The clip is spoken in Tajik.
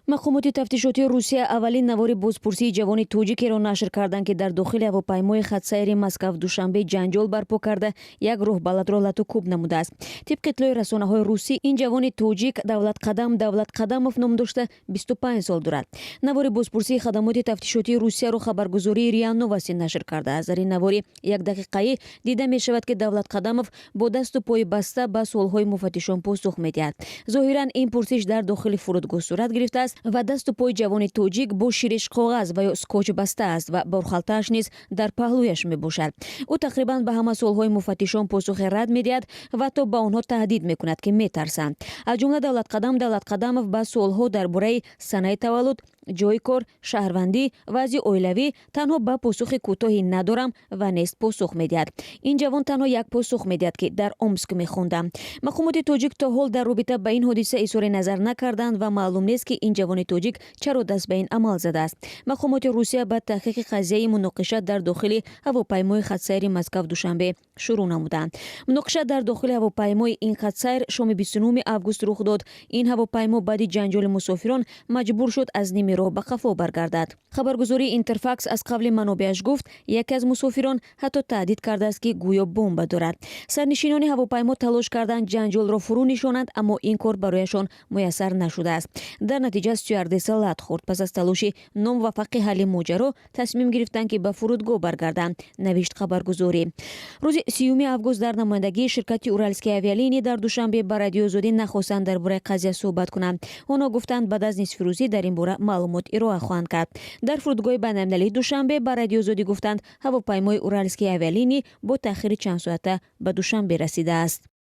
мақомоти тафтишоти русия аввалин навори бозпурсии ҷавони тоҷикеро нашр карданд ки дар дохили ҳавопаймои хатсайри Москав душанбе ҷанҷол барпо карда як роҳбалатро лату кӯб намудааст. тибқи иттилои расонаҳои русӣ ин ҷавони тоҷик Давлаткадамов ном дошта 25 сол дорад. навори бозпурсии хадамоти тафтишотии русияро хабаргузории РИА Новости нашр кардааст. дар ин навори якдақиқаӣ дида мешавад ки Давлаткадамов бо дасту пои баста ба суолҳои муфаттишон посух медиҳад. зоҳиран ин пурсиш дар дохили фурудгоҳ сурат гирифтааст ва дасту пои ҷавони тоҷик бо шириш коғаз ва ё скотч баста аст ва борхалтааш низ дар паҳлӯяш мебошад. ӯ тақрибан ба ҳама суолҳои муфаттишон посухи рад медиҳад ва то ба онҳо таҳдид мекунад ки метарсанд. аз ҷумла Давлаткадамов ба суолҳо дар бораи санаи таваллуд, ҷои кор, шаҳрвандӣ, вазъи оилавӣ танҳо ба посухи кӯтоҳи надорам ва нест посух медиҳад. ин ҷавон танҳо як посух медиҳад ки дар Омск мехондам. мақомоти тоҷик то ҳол дар робита ба ин ҳодиса изҳори назар накарданд ва маълум нест ки ин ҷавони тоҷик чаро даст ба ин амал задааст. мақомоти русия ба таҳқиқи қазияи муноқиша дар дохили ҳавопаймои хатсайри Москав душанбе шурӯъ намуданд. муноқиша дар дохили ҳавопаймои ин хатсайр шоми 29 август рух дод. ин ҳавопаймо баъди ҷанҷоли мусофирон маҷбур шуд аз ними роҳ ба қафо баргардад. хабаргузории Интерфакс аз қавли манобеаш гуфт, яке аз мусофирон ҳатто таҳдид кардааст ки гӯё бомба дорад. сарнишинони ҳавопаймо талош карданд ҷанҷолро фурӯ нишонанд, аммо ин кор барояшон муяссар нашудааст. дар натиҷа стюардесса лат хӯрд. пас аз талоши номуваффақи ҳалли моҷаро тасмим гирифтанд ки ба фурудгоҳ баргарданд, навишт хабаргузорӣ. рӯзи 30 август дар намояндагии ширкати Уральские авиалинии дар Душанбе ба радиозодӣ нахостанд дар бораи қазия суҳбат кунанд. онҳо гуфтанд баъд аз нисфирӯзӣ дар ин бора маълумот ироа хоҳанд кард. дар фурудгоҳи байналмилалии Душанбе ба радиозодӣ гуфтанд ҳавопаймои Уральские авиалинии бо таъхири чанд соата ба Душанбе расидааст.